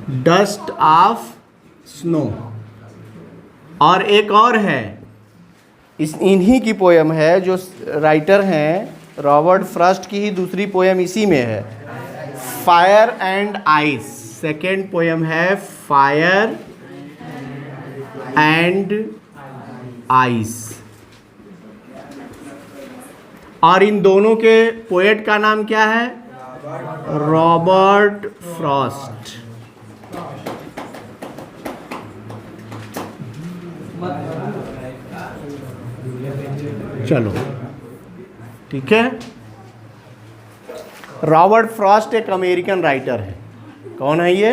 Dust of snow. और एक और है, इन्हीं की पोयम है, जो राइटर हैं रॉबर्ट फ्रॉस्ट की ही दूसरी पोयम इसी में है, fire and ice. Second poem है फायर एंड आइस। और इन दोनों के पोएट का नाम क्या है? Robert Frost. चलो ठीक है। रॉबर्ट फ्रॉस्ट एक अमेरिकन राइटर है। कौन है ये?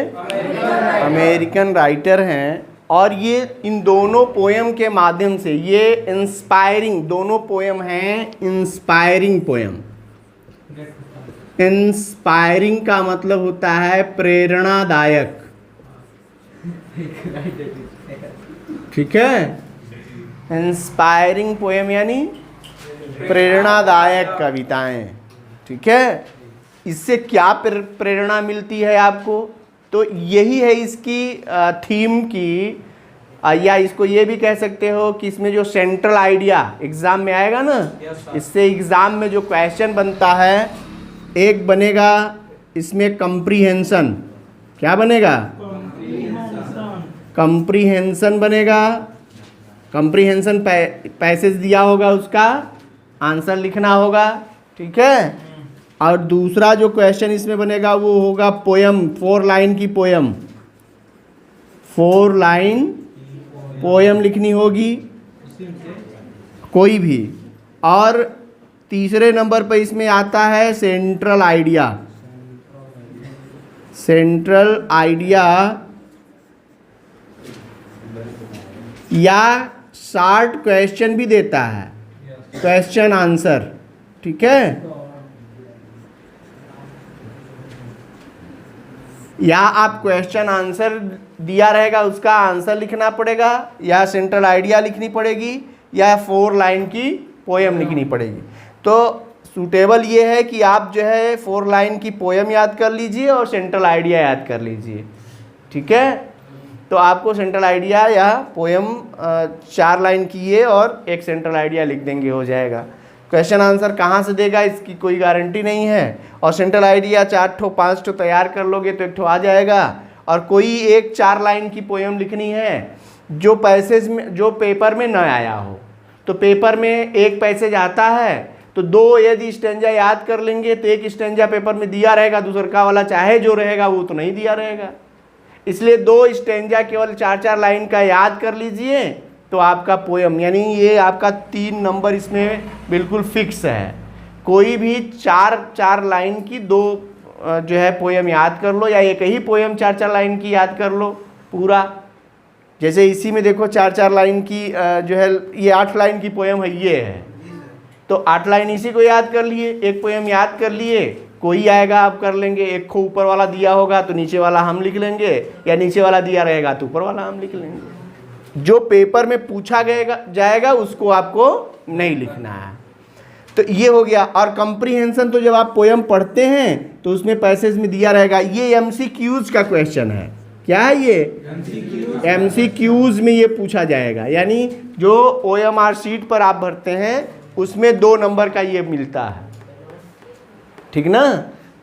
अमेरिकन राइटर हैं। और ये इन दोनों पोयम के माध्यम से, ये इंस्पायरिंग दोनों पोयम हैं, इंस्पायरिंग पोयम। इंस्पायरिंग का मतलब होता है प्रेरणादायक, ठीक है। इंस्पायरिंग पोयम यानी प्रेरणादायक कविताएं, ठीक है। इससे क्या प्रेरणा मिलती है आपको? तो यही है इसकी थीम की, या इसको ये भी कह सकते हो कि इसमें जो सेंट्रल आइडिया एग्जाम में आएगा ना, इससे एग्जाम में जो क्वेश्चन बनता है, एक बनेगा इसमें कंप्रीहेंशन। क्या बनेगा? कंप्रीहेंशन बनेगा। कंप्रीहेंशन पैसेज दिया होगा, उसका आंसर लिखना होगा, ठीक है। और दूसरा जो क्वेश्चन इसमें बनेगा वो होगा पोयम, 4 लाइन की पोयम, 4 लाइन पोयम लिखनी होगी कोई भी। और तीसरे नंबर पर इसमें आता है सेंट्रल आइडिया। सेंट्रल आइडिया या शार्ट क्वेश्चन भी देता है, क्वेश्चन आंसर, ठीक है। या आप क्वेश्चन आंसर दिया रहेगा, उसका आंसर लिखना पड़ेगा, या सेंट्रल आइडिया लिखनी पड़ेगी, या 4 लाइन की पोयम लिखनी पड़ेगी। तो सूटेबल ये है कि आप जो है 4 लाइन की पोयम याद कर लीजिए और सेंट्रल आइडिया याद कर लीजिए, ठीक है। तो आपको सेंट्रल आइडिया या पोयम 4 लाइन की है और एक सेंट्रल आइडिया लिख देंगे, हो जाएगा। क्वेश्चन आंसर कहाँ से देगा इसकी कोई गारंटी नहीं है। और सेंट्रल आइडिया 4 ठो 5 ठो तैयार कर लोगे तो 1 ठो आ जाएगा। और कोई एक 4 लाइन की पोयम लिखनी है जो पैसेज में, जो पेपर में न आया हो। तो पेपर में एक पैसेज आता है तो 2 यदि स्टेंजा याद कर लेंगे तो एक स्टेंजा पेपर में दिया रहेगा, दूसर का वाला चाहे जो रहेगा वो तो नहीं दिया रहेगा। इसलिए 2 स्टेंजा केवल 4-4 लाइन का याद कर लीजिए तो आपका पोयम, यानी ये आपका 3 नंबर इसमें बिल्कुल फिक्स है। कोई भी 4-4 लाइन की 2 जो है पोयम याद कर लो, या एक ही पोयम 4-4 लाइन की याद कर लो पूरा। जैसे इसी में देखो 4-4 लाइन की जो है, ये 8 लाइन की पोयम है, ये है, तो 8 लाइन इसी को याद कर लिए, एक पोयम याद कर लिए। कोई आएगा आप कर लेंगे, एक को ऊपर वाला दिया होगा तो नीचे वाला हम लिख लेंगे, या नीचे वाला दिया रहेगा तो ऊपर वाला हम लिख लेंगे। जो पेपर में पूछा जाएगा उसको आपको नहीं लिखना है। तो ये हो गया। और कंप्रीहेंशन तो जब आप पोयम पढ़ते हैं तो उसमें पैसेज में दिया रहेगा। ये एमसीक्यूज का क्वेश्चन है। क्या है ये? एमसीक्यूज में ये पूछा जाएगा, यानी जो ओएमआर शीट पर आप भरते हैं उसमें 2 नंबर का ये मिलता है, ठीक ना।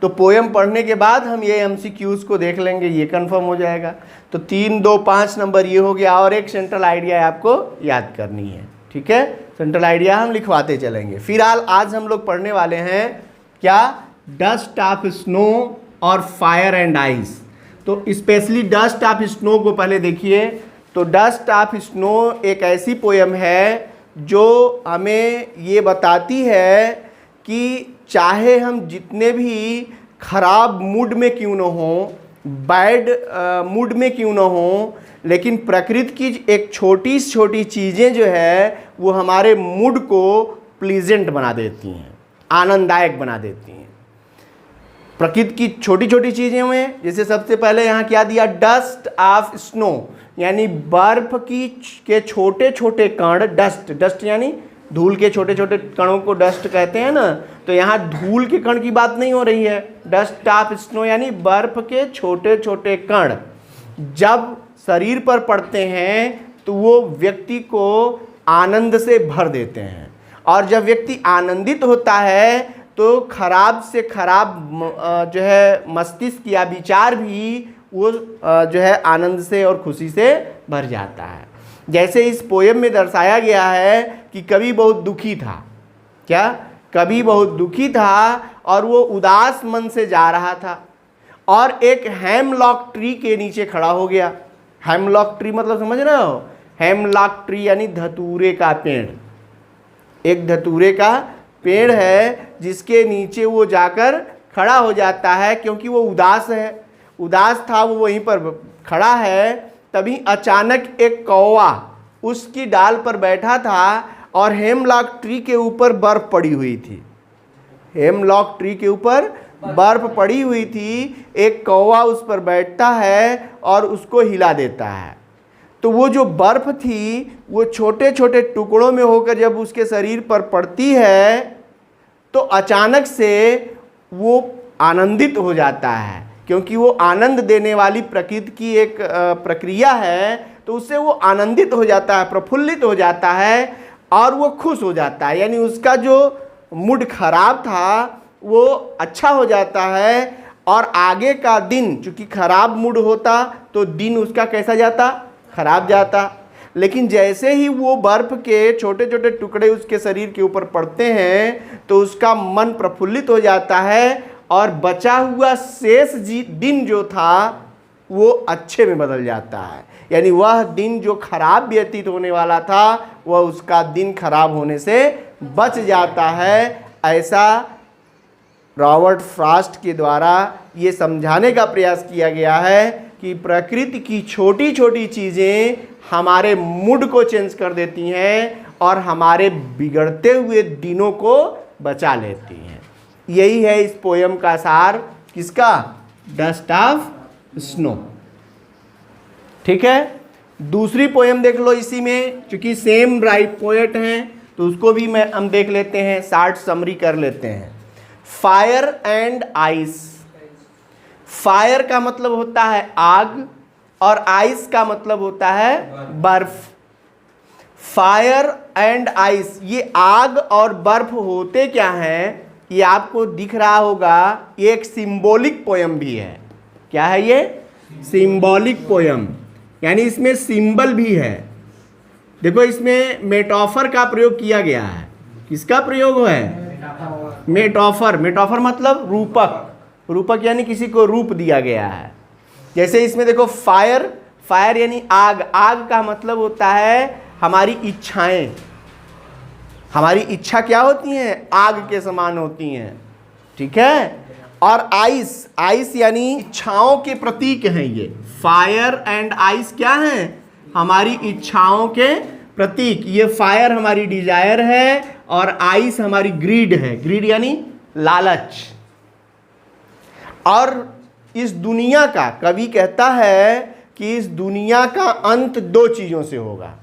तो पोयम पढ़ने के बाद हम ये एमसीक्यूज को देख लेंगे, ये कंफर्म हो जाएगा। तो 3, 2, 5 नंबर ये हो गया। और एक सेंट्रल आइडिया आपको याद करनी है, ठीक है। सेंट्रल आइडिया हम लिखवाते चलेंगे। फिलहाल आज हम लोग पढ़ने वाले हैं क्या? डस्ट ऑफ स्नो और फायर एंड आइस। तो स्पेशली डस्ट ऑफ स्नो को पहले देखिए। तो डस्ट ऑफ स्नो एक ऐसी पोयम है जो हमें ये बताती है कि चाहे हम जितने भी खराब मूड में क्यों न हो, बैड मूड में क्यों न हो, लेकिन प्रकृति की एक छोटी छोटी चीज़ें जो है वो हमारे मूड को प्लीजेंट बना देती हैं, आनंददायक बना देती हैं। प्रकृति की छोटी छोटी चीज़ें में जैसे सबसे पहले यहाँ क्या दिया? डस्ट ऑफ स्नो, यानी बर्फ के छोटे छोटे कण। डस्ट यानी धूल के छोटे छोटे कणों को डस्ट कहते हैं ना। तो यहाँ धूल के कण की बात नहीं हो रही है। डस्ट ऑफ स्नो यानी बर्फ के छोटे छोटे कण जब शरीर पर पड़ते हैं तो वो व्यक्ति को आनंद से भर देते हैं, और जब व्यक्ति आनंदित होता है तो खराब से खराब जो है मस्तिष्क या विचार भी वो जो है आनंद से और खुशी से भर जाता है। जैसे इस पोयम में दर्शाया गया है कि कवि बहुत दुखी था। क्या? कवि बहुत दुखी था और वो उदास मन से जा रहा था और एक हेमलॉक ट्री के नीचे खड़ा हो गया। हेमलॉक ट्री मतलब समझ रहे हो? हेमलॉक ट्री यानी धतूरे का पेड़। एक धतूरे का पेड़ है जिसके नीचे वो जाकर खड़ा हो जाता है, क्योंकि वो उदास है। उदास था, वो वहीं पर खड़ा है। तभी अचानक एक कौवा उसकी डाल पर बैठा था और हेमलॉक ट्री के ऊपर बर्फ पड़ी हुई थी। हेमलॉक ट्री के ऊपर बर्फ पड़ी हुई थी। एक कौवा उस पर बैठता है और उसको हिला देता है। तो वो जो बर्फ थी वो छोटे छोटे टुकड़ों में होकर जब उसके शरीर पर पड़ती है तो अचानक से वो आनंदित हो जाता है, क्योंकि वो आनंद देने वाली प्रकृति की एक प्रक्रिया है। तो उससे वो आनंदित हो जाता है, प्रफुल्लित हो जाता है और वो खुश हो जाता है। यानी उसका जो मूड खराब था वो अच्छा हो जाता है, और आगे का दिन, चूंकि खराब मूड होता तो दिन उसका कैसा जाता? खराब जाता। लेकिन जैसे ही वो बर्फ के छोटे छोटे टुकड़े उसके शरीर के ऊपर पड़ते हैं तो उसका मन प्रफुल्लित हो जाता है और बचा हुआ शेष दिन जो था वो अच्छे में बदल जाता है। यानी वह दिन जो खराब व्यतीत होने वाला था वह उसका दिन खराब होने से बच जाता है। ऐसा रॉबर्ट फ्रॉस्ट के द्वारा ये समझाने का प्रयास किया गया है कि प्रकृति की छोटी छोटी चीज़ें हमारे मूड को चेंज कर देती हैं और हमारे बिगड़ते हुए दिनों को बचा लेती हैं। यही है इस पोयम का सार। किसका? Dust of snow. ठीक है, दूसरी पोयम देख लो इसी में, क्योंकि सेम राइट पोएट हैं तो उसको भी हम देख लेते हैं, शार्ट समरी कर लेते हैं। Fire and ice. फायर का मतलब होता है आग और आइस का मतलब होता है बर्फ। फायर एंड आइस, ये आग और बर्फ होते क्या हैं ये आपको दिख रहा होगा। ये एक सिंबॉलिक पोयम भी है। क्या है ये? सिंबॉलिक पोयम, यानी इसमें सिंबल भी है। देखो इसमें मेटाफर का प्रयोग किया गया है। किसका प्रयोग है? मेटाफर। मेटाफर मतलब रूपक। रूपक यानी किसी को रूप दिया गया है। जैसे इसमें देखो फायर, फायर यानी आग। आग का मतलब होता है हमारी इच्छाएं। हमारी इच्छा क्या होती हैं? आग के समान होती हैं। ठीक है। और आइस, आइस यानी इच्छाओं के प्रतीक हैं ये। फायर एंड आइस क्या हैं? हमारी इच्छाओं के प्रतीक। ये फायर हमारी डिजायर है और आइस हमारी ग्रीड है। ग्रीड यानी लालच। और इस दुनिया का, कवि कहता है कि इस दुनिया का अंत दो चीजों से होगा।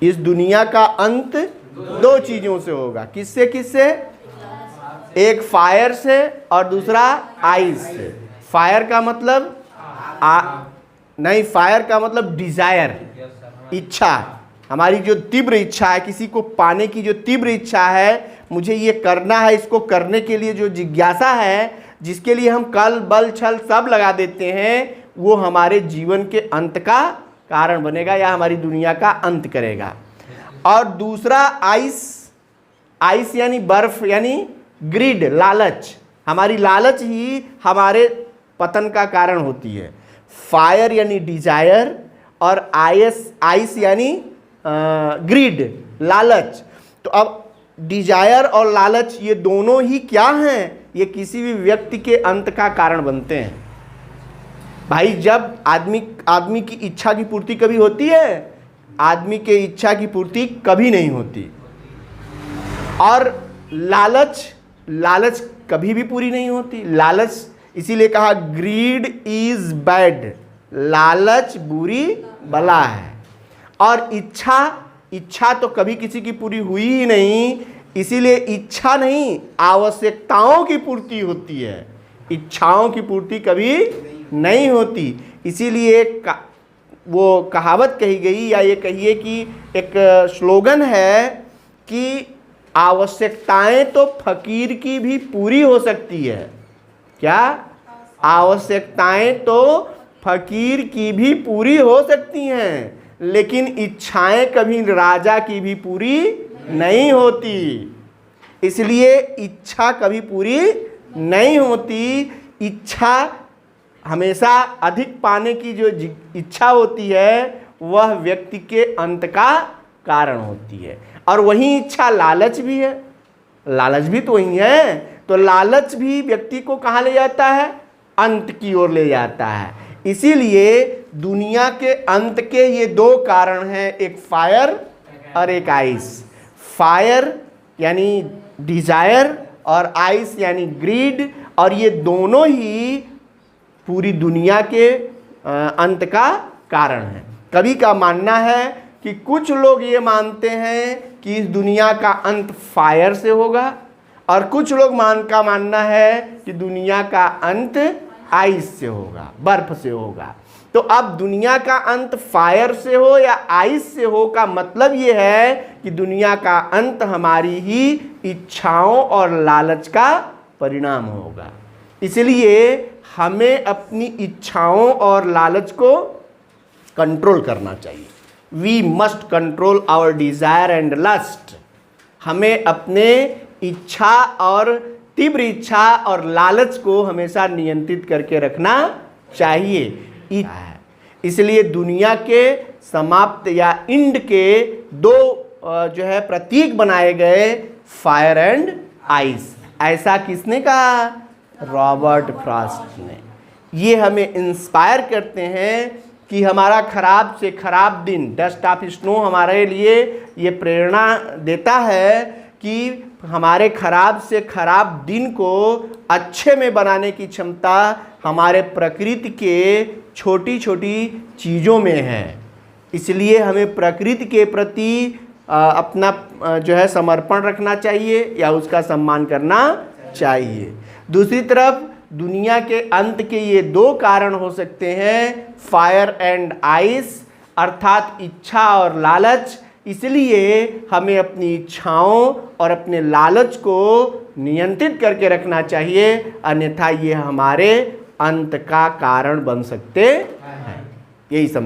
इस दुनिया का अंत दो चीजों से होगा। किससे किससे? एक फायर से और दूसरा आइस से। फायर का मतलब नहीं, फायर का मतलब डिजायर, इच्छा। हमारी जो तीव्र इच्छा है, किसी को पाने की जो तीव्र इच्छा है, मुझे ये करना है, इसको करने के लिए जो जिज्ञासा है, जिसके लिए हम कल बल छल सब लगा देते हैं, वो हमारे जीवन के अंत का कारण बनेगा या हमारी दुनिया का अंत करेगा। और दूसरा आइस, आइस यानी बर्फ यानी ग्रिड, लालच। हमारी लालच ही हमारे पतन का कारण होती है। फायर यानी डिजायर और आइस यानी ग्रीड, लालच। तो अब डिजायर और लालच ये दोनों ही क्या हैं? ये किसी भी व्यक्ति के अंत का कारण बनते हैं। भाई जब आदमी की इच्छा की पूर्ति कभी होती है? आदमी के इच्छा की पूर्ति कभी नहीं होती। और लालच कभी भी पूरी नहीं होती। लालच, इसीलिए कहा ग्रीड इज बैड, लालच बुरी बला है। और इच्छा तो कभी किसी की पूरी हुई ही नहीं, इसीलिए इच्छा नहीं, आवश्यकताओं की पूर्ति होती है। इच्छाओं की पूर्ति कभी नहीं होती। इसीलिए वो कहावत कही गई, या ये कहिए कि एक स्लोगन है कि आवश्यकताएं तो फकीर की भी पूरी हो सकती है। क्या? आवश्यकताएं तो फकीर की भी पूरी हो सकती हैं, लेकिन इच्छाएं कभी राजा की भी पूरी नहीं होती। इसलिए इच्छा कभी पूरी नहीं होती। इच्छा हमेशा अधिक पाने की जो इच्छा होती है वह व्यक्ति के अंत का कारण होती है। और वही इच्छा लालच भी है, लालच भी तो वही है। तो लालच भी व्यक्ति को कहाँ ले जाता है? अंत की ओर ले जाता है। इसीलिए दुनिया के अंत के ये दो कारण हैं, एक फायर और एक आइस। फायर यानी डिजायर और आइस यानी ग्रीड, और ये दोनों ही पूरी दुनिया के अंत का कारण है। कभी का मानना है कि कुछ लोग ये मानते हैं कि इस दुनिया का अंत फायर से होगा, और कुछ लोग मानना है कि दुनिया का अंत आइस से होगा, बर्फ से होगा। तो अब दुनिया का अंत फायर से हो या आइस से हो का मतलब ये है कि दुनिया का अंत हमारी ही इच्छाओं और लालच का परिणाम होगा। इसलिए हमें अपनी इच्छाओं और लालच को कंट्रोल करना चाहिए। We must control our desire and lust. हमें अपने इच्छा और तीव्र इच्छा और लालच को हमेशा नियंत्रित करके रखना चाहिए। इसलिए दुनिया के समाप्त या इंड के दो जो है प्रतीक बनाए गए, फायर एंड आइस। ऐसा किसने कहा? रॉबर्ट फ्रॉस्ट ने। ये हमें इंस्पायर करते हैं कि हमारा खराब से खराब दिन, डस्ट ऑफ स्नो हमारे लिए ये प्रेरणा देता है कि हमारे खराब से खराब दिन को अच्छे में बनाने की क्षमता हमारे प्रकृति के छोटी छोटी चीज़ों में है। इसलिए हमें प्रकृति के प्रति अपना जो है समर्पण रखना चाहिए या उसका सम्मान करना चाहिए। दूसरी तरफ दुनिया के अंत के ये दो कारण हो सकते हैं, फायर एंड आइस, अर्थात इच्छा और लालच। इसलिए हमें अपनी इच्छाओं और अपने लालच को नियंत्रित करके रखना चाहिए, अन्यथा ये हमारे अंत का कारण बन सकते हैं। यही समझ